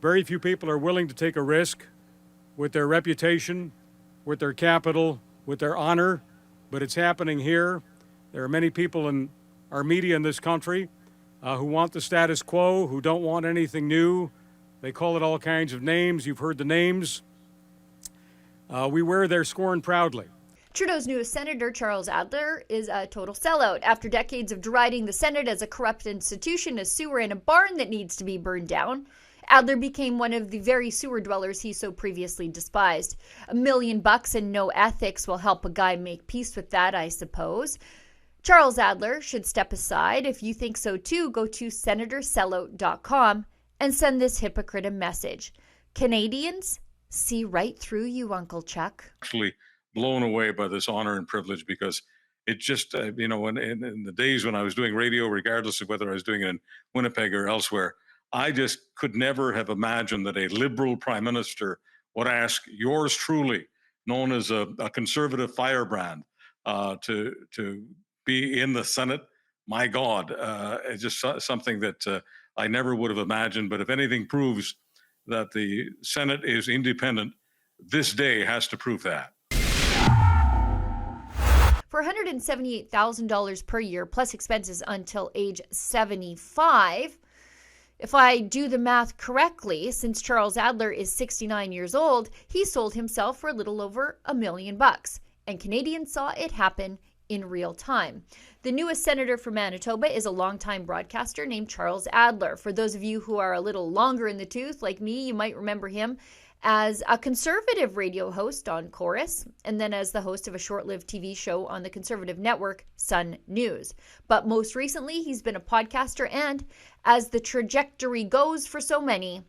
Very few people are willing to take a risk with their reputation, with their capital, with their honor, but it's happening here. There are many people in our media in this country who want the status quo, who don't want anything new. They call it all kinds of names. You've heard the names. We wear their scorn proudly. Trudeau's newest senator, Charles Adler, is a total sellout. After decades of deriding the Senate as a corrupt institution, a sewer, and a barn that needs to be burned down, Adler became one of the very sewer dwellers he so previously despised. $1 million and no ethics will help a guy make peace with that, I suppose. Charles Adler should step aside. If you think so too, go to senatorsellout.com and send this hypocrite a message. Canadians, see right through you, Uncle Chuck. Actually blown away by this honor and privilege, because it just, in the days when I was doing radio, regardless of whether I was doing it in Winnipeg or elsewhere, I just could never have imagined that a Liberal Prime Minister would ask yours truly, known as a conservative firebrand, to be in the Senate. My God, it's just something that I never would have imagined. But if anything proves that the Senate is independent, this day has to prove that. For $178,000 per year plus expenses until age 75, if I do the math correctly, since Charles Adler is 69 years old, he sold himself for a little over $1 million, and Canadians saw it happen in real time. The newest senator from Manitoba is a longtime broadcaster named Charles Adler. For those of you who are a little longer in the tooth, like me, you might remember him as a conservative radio host on Chorus, and then as the host of a short-lived TV show on the conservative network Sun News. But most recently, he's been a podcaster and, as the trajectory goes for so many,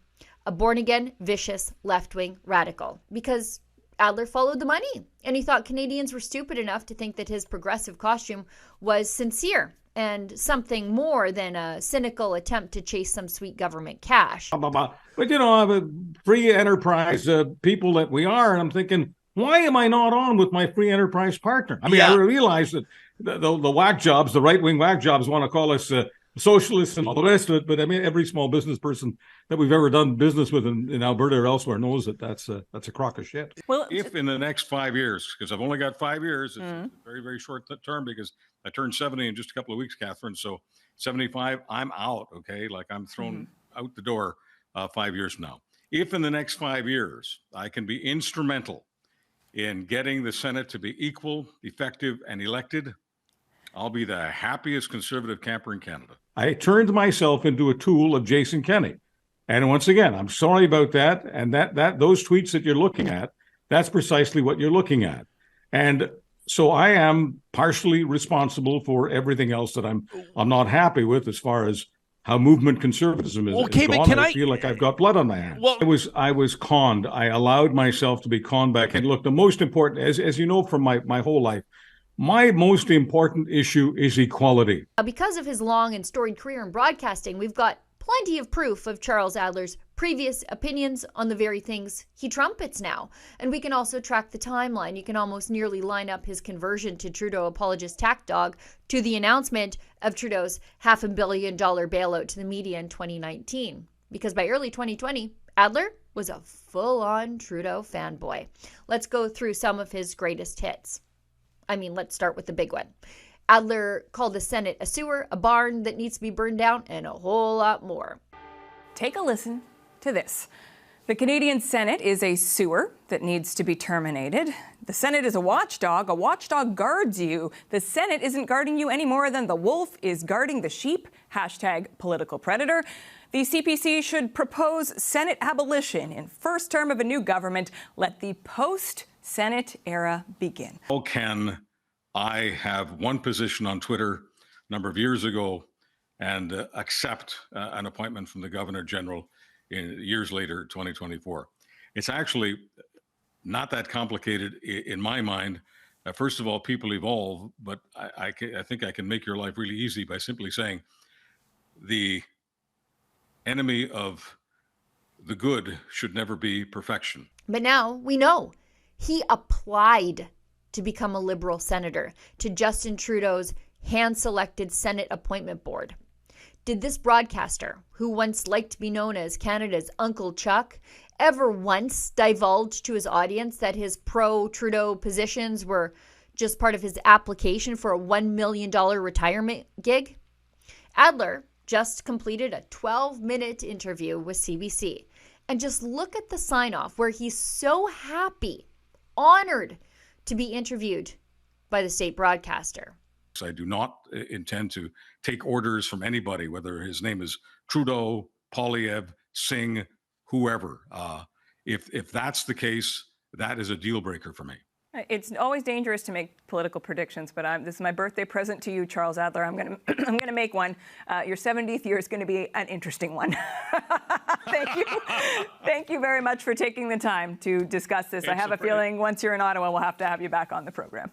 a born-again, vicious, left-wing radical. Because Adler followed the money, and he thought Canadians were stupid enough to think that his progressive costume was sincere and something more than a cynical attempt to chase some sweet government cash. But, I'm a free enterprise people that we are, and I'm thinking, why am I not on with my free enterprise partner? I mean, I realize that the whack jobs, the right-wing whack jobs want to call us socialists and all the rest of it, but I mean, every small business person that we've ever done business with in Alberta or elsewhere knows that that's a crock of shit. Well, if in the next 5 years, because I've only got 5 years, it's a very, very short term, because I turned 70 in just a couple of weeks, Catherine. So 75, I'm out, okay? Like I'm thrown out the door 5 years from now. If in the next 5 years, I can be instrumental in getting the Senate to be equal, effective, and elected, I'll be the happiest conservative camper in Canada. I turned myself into a tool of Jason Kenney. And once again, I'm sorry about that. And those tweets that you're looking at, that's precisely what you're looking at. And so I am partially responsible for everything else that I'm not happy with as far as how movement conservatism is. Okay, but I feel like I've got blood on my hands. Well, I was conned. I allowed myself to be conned back. And look, the most important, as you know from my whole life, my most important issue is equality. Because of his long and storied career in broadcasting, we've got plenty of proof of Charles Adler's previous opinions on the very things he trumpets now. And we can also track the timeline. You can almost nearly line up his conversion to Trudeau apologist tack dog to the announcement of Trudeau's $500 million bailout to the media in 2019. Because by early 2020, Adler was a full-on Trudeau fanboy. Let's go through some of his greatest hits. Let's start with the big one. Adler called the Senate a sewer, a barn that needs to be burned down, and a whole lot more. Take a listen to this. The Canadian Senate is a sewer that needs to be terminated. The Senate is a watchdog. A watchdog guards you. The Senate isn't guarding you any more than the wolf is guarding the sheep. #political predator. The CPC should propose Senate abolition in first term of a new government. Let the post-Senate era begin. How can I have one position on Twitter a number of years ago and accept an appointment from the Governor General years later, 2024? It's actually not that complicated in my mind. First of all, people evolve, but I think I can make your life really easy by simply saying the enemy of the good should never be perfection. But now we know he applied to become a Liberal senator to Justin Trudeau's hand-selected Senate appointment board. Did this broadcaster, who once liked to be known as Canada's Uncle Chuck, ever once divulge to his audience that his pro-Trudeau positions were just part of his application for a $1 million retirement gig? Adler just completed a 12-minute interview with CBC. And just look at the sign-off where he's so happy, honored to be interviewed by the state broadcaster. I do not intend to take orders from anybody, whether his name is Trudeau, Poilievre, Singh, whoever. If that's the case, that is a deal breaker for me. It's always dangerous to make political predictions, but this is my birthday present to you, Charles Adler. I'm gonna make one. Your 70th year is going to be an interesting one. Thank you. Thank you very much for taking the time to discuss this. I have a feeling once you're in Ottawa, we'll have to have you back on the program.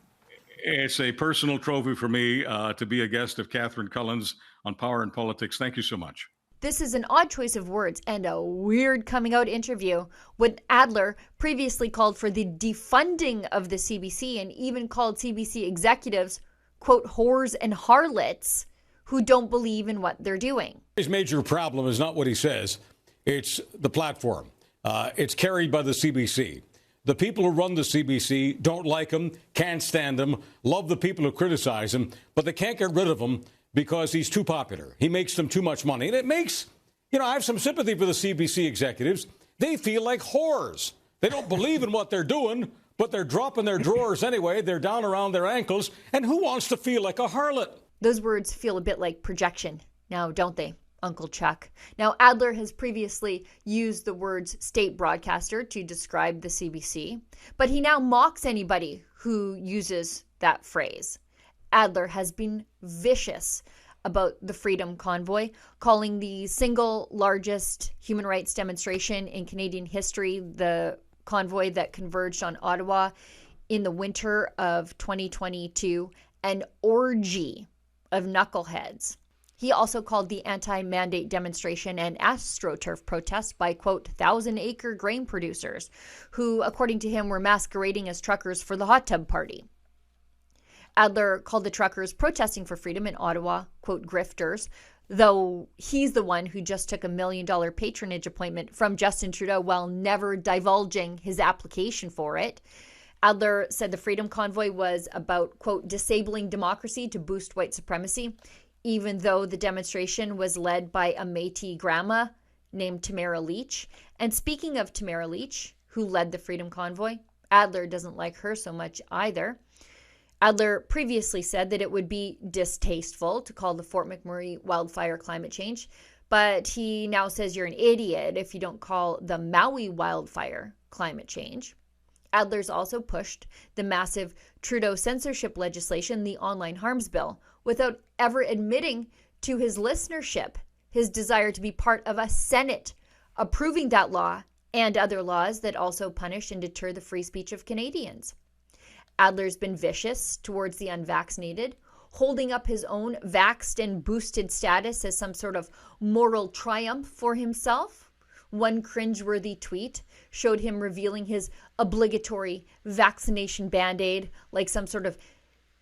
It's a personal trophy for me to be a guest of Catherine Cullen's on Power and Politics. Thank you so much. This is an odd choice of words and a weird coming out interview when Adler previously called for the defunding of the CBC and even called CBC executives, quote, whores and harlots who don't believe in what they're doing. His major problem is not what he says. It's the platform. It's carried by the CBC. The people who run the CBC don't like him, can't stand him, love the people who criticize him, but they can't get rid of him because he's too popular. He makes them too much money. And it makes, I have some sympathy for the CBC executives. They feel like whores. They don't believe in what they're doing, but they're dropping their drawers anyway. They're down around their ankles. And who wants to feel like a harlot? Those words feel a bit like projection now, don't they, Uncle Chuck? Now, Adler has previously used the words state broadcaster to describe the CBC, but he now mocks anybody who uses that phrase. Adler has been vicious about the Freedom Convoy, calling the single largest human rights demonstration in Canadian history, the convoy that converged on Ottawa in the winter of 2022, an orgy of knuckleheads. He also called the anti-mandate demonstration an AstroTurf protest by, quote, 1,000-acre grain producers, who, according to him, were masquerading as truckers for the hot tub party. Adler called the truckers protesting for freedom in Ottawa, quote, grifters, though he's the one who just took $1 million patronage appointment from Justin Trudeau while never divulging his application for it. Adler said the Freedom Convoy was about, quote, disabling democracy to boost white supremacy, even though the demonstration was led by a Métis grandma named Tamara Leach. And speaking of Tamara Leach, who led the Freedom Convoy, Adler doesn't like her so much either. Adler previously said that it would be distasteful to call the Fort McMurray wildfire climate change, but he now says you're an idiot if you don't call the Maui wildfire climate change. Adler's also pushed the massive Trudeau censorship legislation, the Online Harms Bill, without ever admitting to his listenership his desire to be part of a Senate approving that law and other laws that also punish and deter the free speech of Canadians. Adler's been vicious towards the unvaccinated, holding up his own vaxxed and boosted status as some sort of moral triumph for himself. One cringeworthy tweet showed him revealing his obligatory vaccination band-aid like some sort of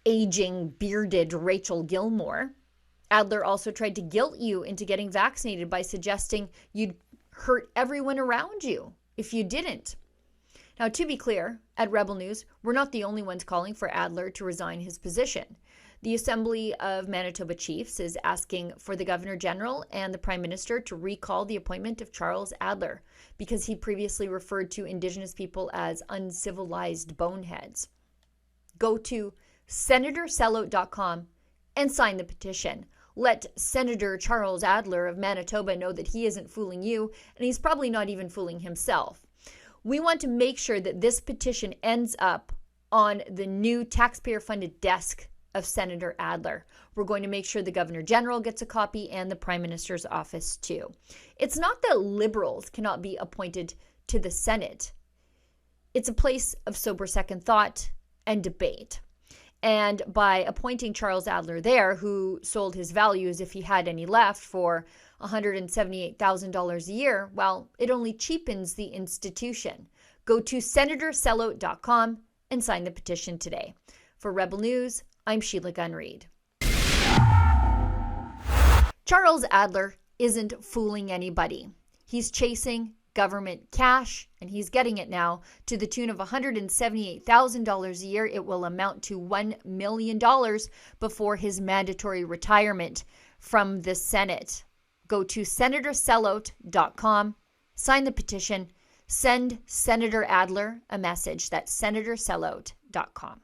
aging, bearded Rachel Gilmore. Adler also tried to guilt you into getting vaccinated by suggesting you'd hurt everyone around you if you didn't. Now, to be clear, at Rebel News, we're not the only ones calling for Adler to resign his position. The Assembly of Manitoba Chiefs is asking for the Governor General and the Prime Minister to recall the appointment of Charles Adler because he previously referred to Indigenous people as uncivilized boneheads. Go to senatorsellout.com and sign the petition. Let Senator Charles Adler of Manitoba know that he isn't fooling you, and he's probably not even fooling himself. We want to make sure that this petition ends up on the new taxpayer-funded desk of Senator Adler. We're going to make sure the Governor General gets a copy and the Prime Minister's office too. It's not that Liberals cannot be appointed to the Senate. It's a place of sober second thought and debate. And by appointing Charles Adler there, who sold his value as if he had any left for $178,000 a year, well, it only cheapens the institution. Go to senatorsellout.com and sign the petition today. For Rebel News, I'm Sheila Gunn Reid. Charles Adler isn't fooling anybody. He's chasing government cash, and he's getting it now to the tune of $178,000 a year. It will amount to $1 million before his mandatory retirement from the Senate. Go to senatorsellout.com, sign the petition, send Senator Adler a message. That's senatorsellout.com.